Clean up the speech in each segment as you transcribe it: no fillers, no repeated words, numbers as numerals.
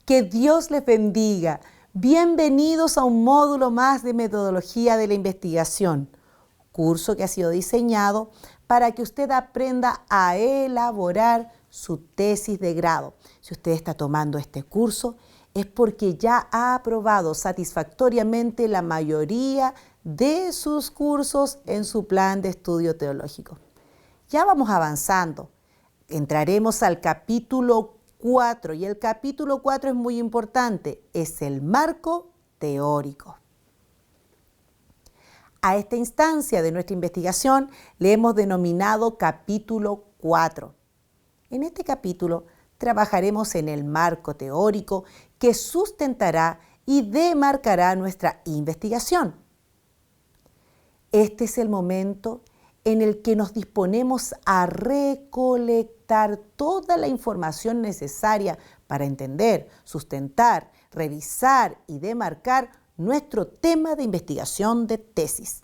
Que Dios les bendiga. Bienvenidos a un módulo más de metodología de la investigación, curso que ha sido diseñado para que usted aprenda a elaborar su tesis de grado. Si usted está tomando este curso, es porque ya ha aprobado satisfactoriamente la mayoría de sus cursos en su plan de estudio teológico. Ya vamos avanzando. Entraremos al capítulo 4 y el capítulo 4 es muy importante, es el marco teórico. A esta instancia de nuestra investigación le hemos denominado capítulo 4. En este capítulo trabajaremos en el marco teórico que sustentará y demarcará nuestra investigación. Este es el momento en el que nos disponemos a recolectar toda la información necesaria para entender, sustentar, revisar y demarcar nuestro tema de investigación de tesis.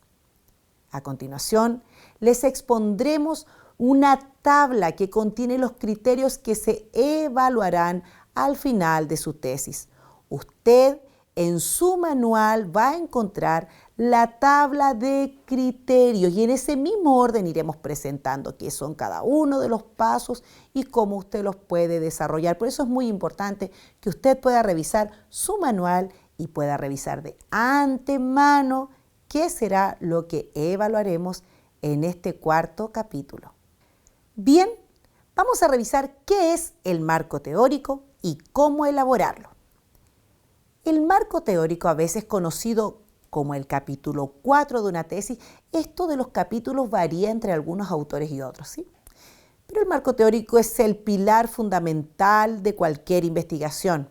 A continuación, les expondremos una tabla que contiene los criterios que se evaluarán al final de su tesis. Usted en su manual va a encontrar la tabla de criterios y en ese mismo orden iremos presentando qué son cada uno de los pasos y cómo usted los puede desarrollar. Por eso es muy importante que usted pueda revisar su manual y pueda revisar de antemano qué será lo que evaluaremos en este cuarto capítulo. Bien, vamos a revisar qué es el marco teórico y cómo elaborarlo. El marco teórico, a veces conocido como el capítulo 4 de una tesis, esto de los capítulos varía entre algunos autores y otros, ¿sí? Pero el marco teórico es el pilar fundamental de cualquier investigación.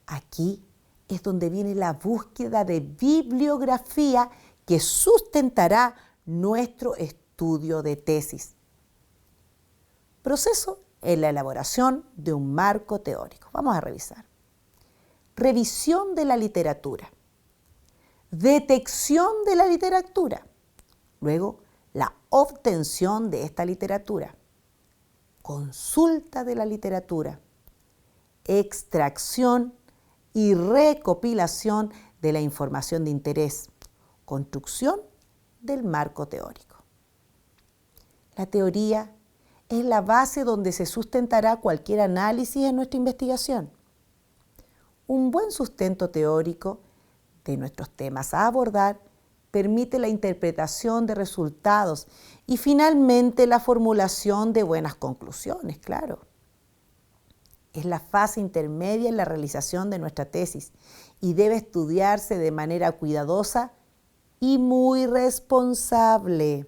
Aquí es donde viene la búsqueda de bibliografía que sustentará nuestro estudio de tesis. Proceso en la elaboración de un marco teórico. Vamos a revisar. Revisión de la literatura, detección de la literatura, luego la obtención de esta literatura, consulta de la literatura, extracción y recopilación de la información de interés, construcción del marco teórico. La teoría es la base donde se sustentará cualquier análisis en nuestra investigación. Un buen sustento teórico de nuestros temas a abordar permite la interpretación de resultados y finalmente la formulación de buenas conclusiones, claro. Es la fase intermedia en la realización de nuestra tesis y debe estudiarse de manera cuidadosa y muy responsable.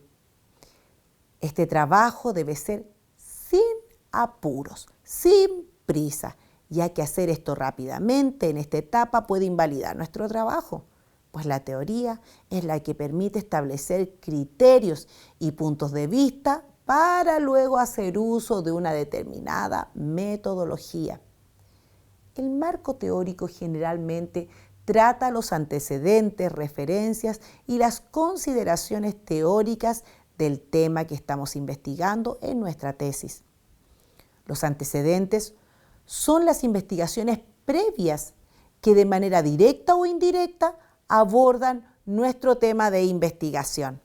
Este trabajo debe ser sin apuros, sin prisa, ya que hacer esto rápidamente en esta etapa puede invalidar nuestro trabajo, pues la teoría es la que permite establecer criterios y puntos de vista para luego hacer uso de una determinada metodología. El marco teórico generalmente trata los antecedentes, referencias y las consideraciones teóricas del tema que estamos investigando en nuestra tesis. Los antecedentes son las investigaciones previas que de manera directa o indirecta abordan nuestro tema de investigación.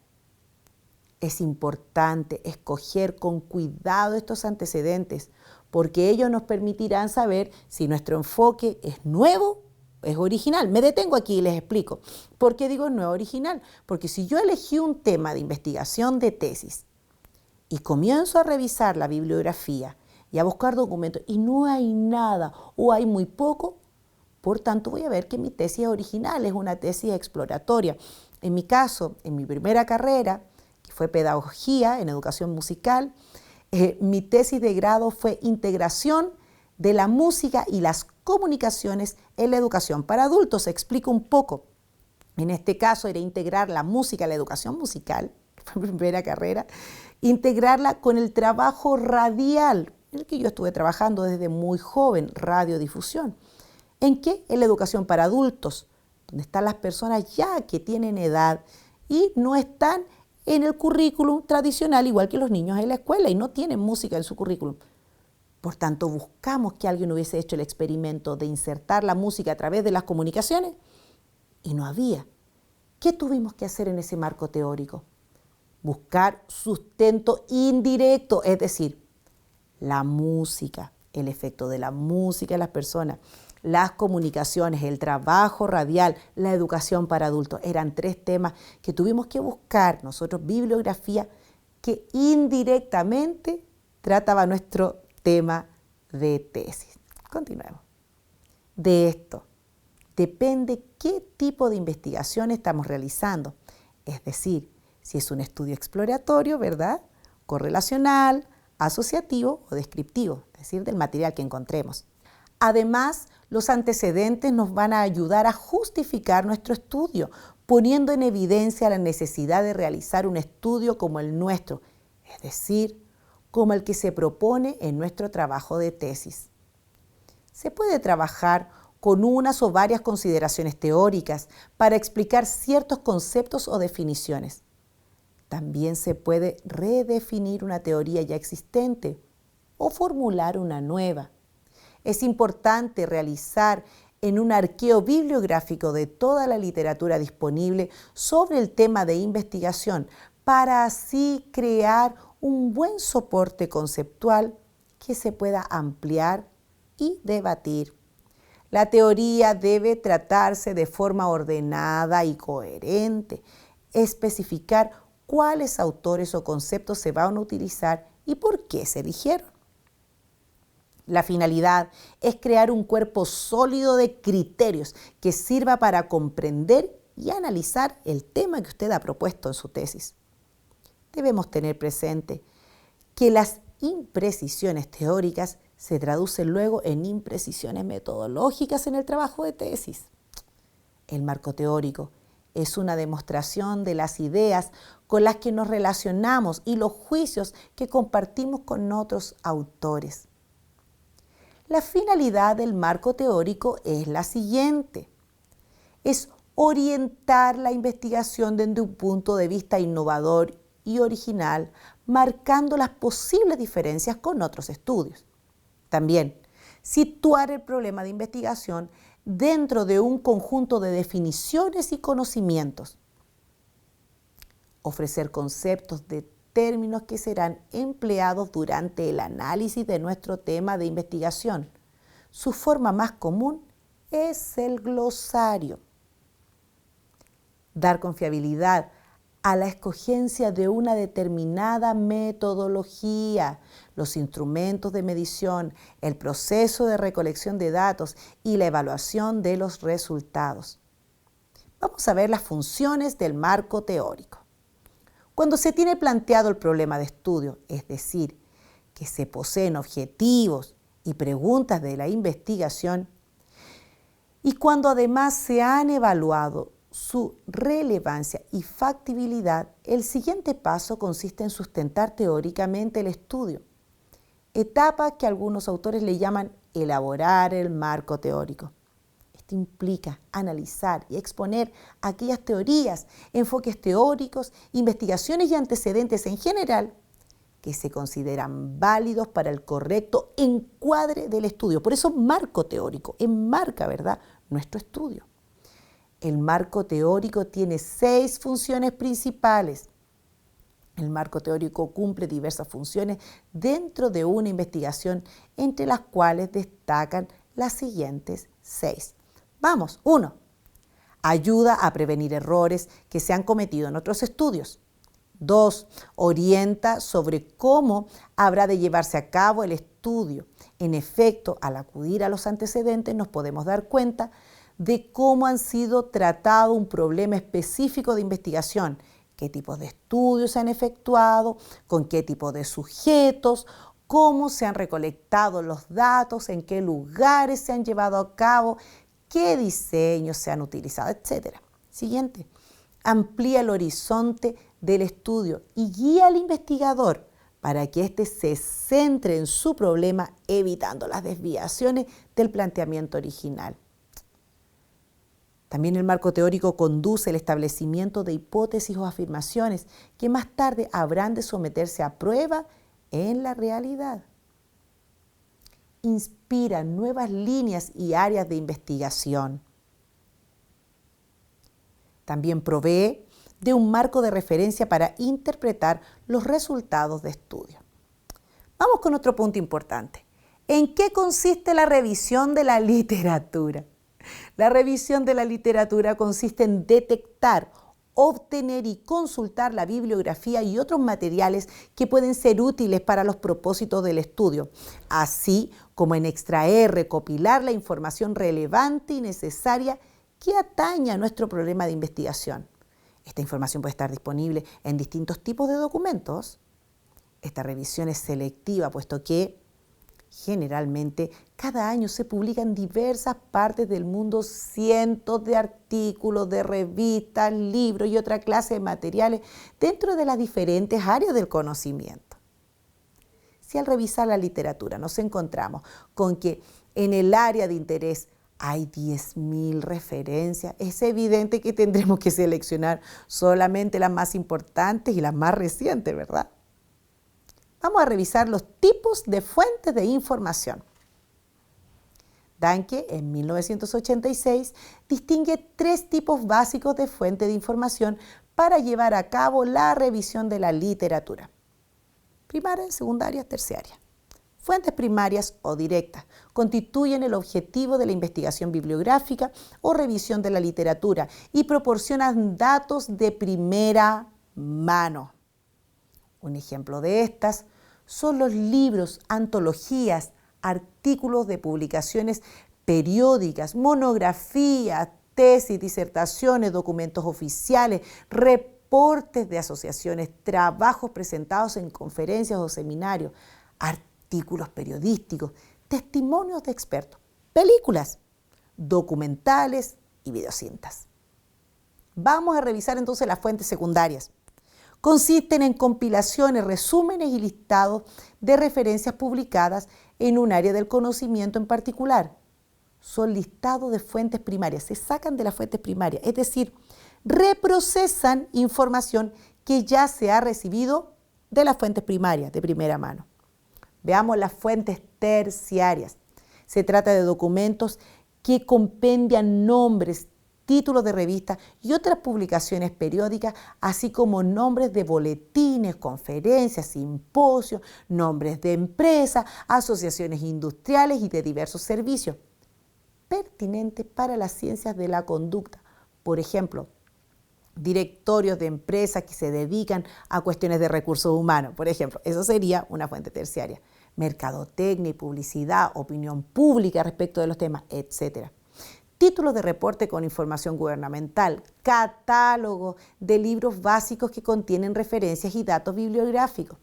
Es importante escoger con cuidado estos antecedentes porque ellos nos permitirán saber si nuestro enfoque es nuevo o es original. Me detengo aquí y les explico. ¿Por qué digo nuevo original? Porque si yo elegí un tema de investigación de tesis y comienzo a revisar la bibliografía y a buscar documentos y no hay nada o hay muy poco, por tanto voy a ver que mi tesis es original, es una tesis exploratoria. En mi caso, en mi primera carrera, que fue pedagogía en educación musical, mi tesis de grado fue integración de la música y las comunicaciones en la educación para adultos. Explico un poco. En este caso era integrar la música, la educación musical, fue mi primera carrera, integrarla con el trabajo radial, en el que yo estuve trabajando desde muy joven, radiodifusión. ¿En qué? En la educación para adultos, donde están las personas ya que tienen edad y no están en el currículum tradicional, igual que los niños en la escuela, y no tienen música en su currículum. Por tanto, buscamos que alguien hubiese hecho el experimento de insertar la música a través de las comunicaciones y no había. ¿Qué tuvimos que hacer en ese marco teórico? Buscar sustento indirecto, es decir, la música, el efecto de la música en las personas, las comunicaciones, el trabajo radial, la educación para adultos. Eran 3 temas que tuvimos que buscar nosotros, bibliografía, que indirectamente trataba nuestro tema de tesis. Continuemos. De esto depende qué tipo de investigación estamos realizando. Es decir, si es un estudio exploratorio, ¿verdad? Correlacional, asociativo o descriptivo, es decir, del material que encontremos. Además, los antecedentes nos van a ayudar a justificar nuestro estudio, poniendo en evidencia la necesidad de realizar un estudio como el nuestro, es decir, como el que se propone en nuestro trabajo de tesis. Se puede trabajar con unas o varias consideraciones teóricas para explicar ciertos conceptos o definiciones. También se puede redefinir una teoría ya existente o formular una nueva. Es importante realizar en un arqueo bibliográfico de toda la literatura disponible sobre el tema de investigación para así crear un buen soporte conceptual que se pueda ampliar y debatir. La teoría debe tratarse de forma ordenada y coherente, especificar cuáles autores o conceptos se van a utilizar y por qué se eligieron. La finalidad es crear un cuerpo sólido de criterios que sirva para comprender y analizar el tema que usted ha propuesto en su tesis. Debemos tener presente que las imprecisiones teóricas se traducen luego en imprecisiones metodológicas en el trabajo de tesis. El marco teórico es una demostración de las ideas con las que nos relacionamos y los juicios que compartimos con otros autores. La finalidad del marco teórico es la siguiente: es orientar la investigación desde un punto de vista innovador y original, marcando las posibles diferencias con otros estudios. También, situar el problema de investigación dentro de un conjunto de definiciones y conocimientos. Ofrecer conceptos de términos que serán empleados durante el análisis de nuestro tema de investigación. Su forma más común es el glosario. Dar confiabilidad a la escogencia de una determinada metodología, los instrumentos de medición, el proceso de recolección de datos y la evaluación de los resultados. Vamos a ver las funciones del marco teórico. Cuando se tiene planteado el problema de estudio, es decir, que se poseen objetivos y preguntas de la investigación, y cuando además se han evaluado su relevancia y factibilidad, el siguiente paso consiste en sustentar teóricamente el estudio, etapa que algunos autores le llaman elaborar el marco teórico. Esto implica analizar y exponer aquellas teorías, enfoques teóricos, investigaciones y antecedentes en general que se consideran válidos para el correcto encuadre del estudio. Por eso marco teórico, enmarca, ¿verdad?, nuestro estudio. El marco teórico tiene 6 funciones principales. El marco teórico cumple diversas funciones dentro de una investigación, entre las cuales destacan las siguientes 6. Vamos, 1. Ayuda a prevenir errores que se han cometido en otros estudios. 2. Orienta sobre cómo habrá de llevarse a cabo el estudio. En efecto, al acudir a los antecedentes nos podemos dar cuenta de cómo han sido tratado un problema específico de investigación, qué tipos de estudios se han efectuado, con qué tipo de sujetos, cómo se han recolectado los datos, en qué lugares se han llevado a cabo, qué diseños se han utilizado, etc. Siguiente, amplía el horizonte del estudio y guía al investigador para que éste se centre en su problema, evitando las desviaciones del planteamiento original. También el marco teórico conduce el establecimiento de hipótesis o afirmaciones que más tarde habrán de someterse a prueba en la realidad. inspira nuevas líneas y áreas de investigación. También provee de un marco de referencia para interpretar los resultados de estudio. Vamos con otro punto importante. ¿En qué consiste la revisión de la literatura? La revisión de la literatura consiste en detectar, obtener y consultar la bibliografía y otros materiales que pueden ser útiles para los propósitos del estudio, así como en extraer, recopilar la información relevante y necesaria que atañe a nuestro problema de investigación. Esta información puede estar disponible en distintos tipos de documentos. Esta revisión es selectiva, puesto que generalmente cada año se publican en diversas partes del mundo cientos de artículos, de revistas, libros y otra clase de materiales dentro de las diferentes áreas del conocimiento. Si al revisar la literatura nos encontramos con que en el área de interés hay 10.000 referencias, es evidente que tendremos que seleccionar solamente las más importantes y las más recientes, ¿verdad? Vamos a revisar los tipos de fuentes de información. Danke, en 1986, distingue 3 tipos básicos de fuentes de información para llevar a cabo la revisión de la literatura: primaria, secundaria, terciaria. Fuentes primarias o directas constituyen el objetivo de la investigación bibliográfica o revisión de la literatura y proporcionan datos de primera mano. Un ejemplo de estas son los libros, antologías, artículos de publicaciones periódicas, monografías, tesis, disertaciones, documentos oficiales, reportes de asociaciones, trabajos presentados en conferencias o seminarios, artículos periodísticos, testimonios de expertos, películas, documentales y videocintas. Vamos a revisar entonces las fuentes secundarias. Consisten en compilaciones, resúmenes y listados de referencias publicadas en un área del conocimiento en particular. Son listados de fuentes primarias, se sacan de las fuentes primarias, es decir, reprocesan información que ya se ha recibido de las fuentes primarias, de primera mano. Veamos las fuentes terciarias. Se trata de documentos que compendian nombres, títulos de revistas y otras publicaciones periódicas, así como nombres de boletines, conferencias, simposios, nombres de empresas, asociaciones industriales y de diversos servicios pertinentes para las ciencias de la conducta. Por ejemplo, directorios de empresas que se dedican a cuestiones de recursos humanos. Por ejemplo, eso sería una fuente terciaria. Mercadotecnia y publicidad, opinión pública respecto de los temas, etc. Títulos de reporte con información gubernamental, catálogo de libros básicos que contienen referencias y datos bibliográficos,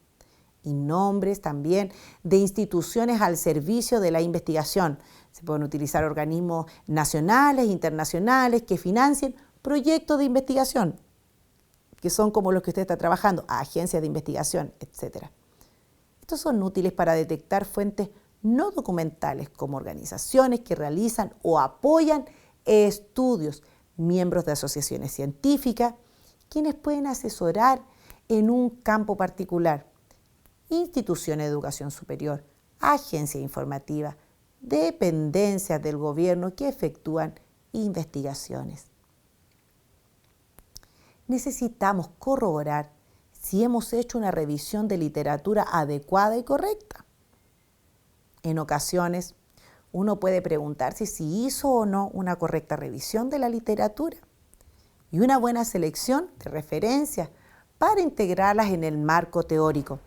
y nombres también de instituciones al servicio de la investigación. Se pueden utilizar organismos nacionales e internacionales que financien proyectos de investigación, que son como los que usted está trabajando, agencias de investigación, etc. Estos son útiles para detectar fuentes no documentales, como organizaciones que realizan o apoyan estudios, miembros de asociaciones científicas, quienes pueden asesorar en un campo particular, instituciones de educación superior, agencias informativas, dependencias del gobierno que efectúan investigaciones. Necesitamos corroborar si hemos hecho una revisión de literatura adecuada y correcta. En ocasiones, uno puede preguntarse si hizo o no una correcta revisión de la literatura y una buena selección de referencias para integrarlas en el marco teórico.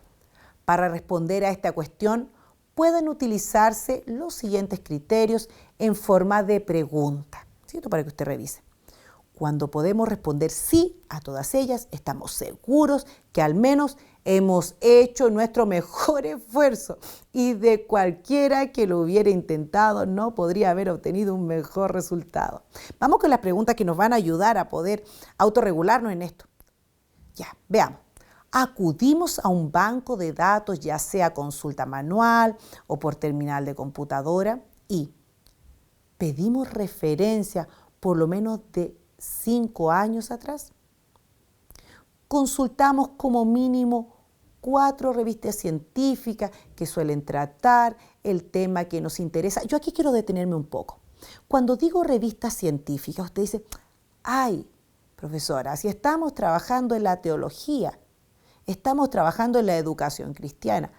Para responder a esta cuestión, pueden utilizarse los siguientes criterios en forma de pregunta, ¿cierto? Para que usted revise. Cuando podemos responder sí a todas ellas, estamos seguros que al menos hemos hecho nuestro mejor esfuerzo y de cualquiera que lo hubiera intentado no podría haber obtenido un mejor resultado. Vamos con las preguntas que nos van a ayudar a poder autorregularnos en esto. Ya, veamos. Acudimos a un banco de datos, ya sea consulta manual o por terminal de computadora, y pedimos referencia por lo menos de 5 años atrás. Consultamos como mínimo 4 revistas científicas que suelen tratar el tema que nos interesa. Yo aquí quiero detenerme un poco. Cuando digo revistas científicas, usted dice, ay, profesora, si estamos trabajando en la teología, estamos trabajando en la educación cristiana,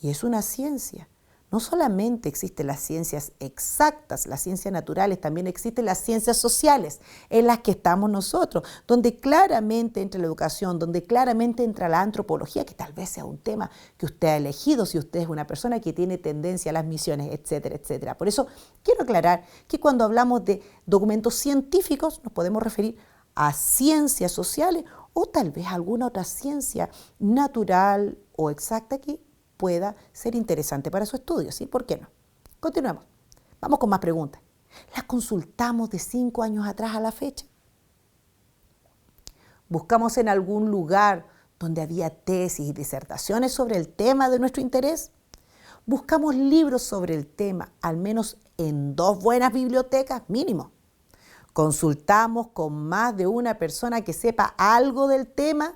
y es una ciencia. No solamente existen las ciencias exactas, las ciencias naturales, también existen las ciencias sociales, en las que estamos nosotros, donde claramente entra la educación, donde claramente entra la antropología, que tal vez sea un tema que usted ha elegido si usted es una persona que tiene tendencia a las misiones, etcétera, etcétera. Por eso quiero aclarar que cuando hablamos de documentos científicos nos podemos referir a ciencias sociales o tal vez a alguna otra ciencia natural o exacta que pueda ser interesante para su estudio, ¿sí? ¿Por qué no? Continuemos. Vamos con más preguntas. ¿Las consultamos de 5 años atrás a la fecha? ¿Buscamos en algún lugar donde había tesis y disertaciones sobre el tema de nuestro interés? ¿Buscamos libros sobre el tema, al menos en 2 buenas bibliotecas mínimo? ¿Consultamos con más de una persona que sepa algo del tema?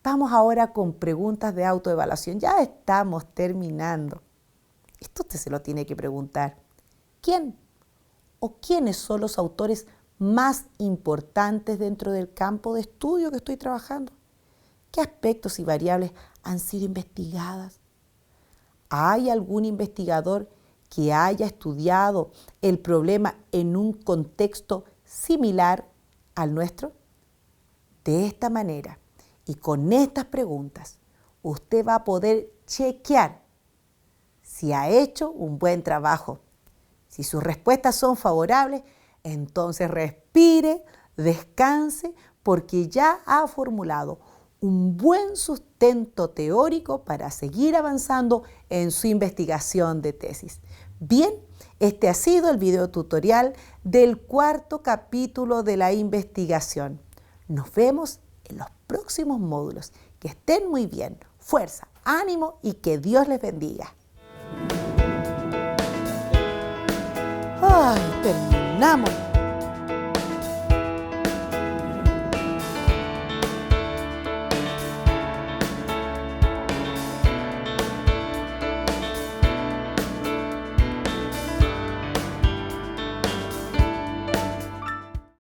Vamos ahora con preguntas de autoevaluación. Ya estamos terminando. Esto usted se lo tiene que preguntar. ¿Quién o quiénes son los autores más importantes dentro del campo de estudio que estoy trabajando? ¿Qué aspectos y variables han sido investigadas? ¿Hay algún investigador que haya estudiado el problema en un contexto similar al nuestro? De esta manera y con estas preguntas, usted va a poder chequear si ha hecho un buen trabajo. Si sus respuestas son favorables, entonces respire, descanse, porque ya ha formulado un buen sustento teórico para seguir avanzando en su investigación de tesis. Bien, este ha sido el video tutorial del 4º capítulo de la investigación. Nos vemos en los próximos módulos. Que estén muy bien. Fuerza, ánimo y que Dios les bendiga. ¡Ay, terminamos!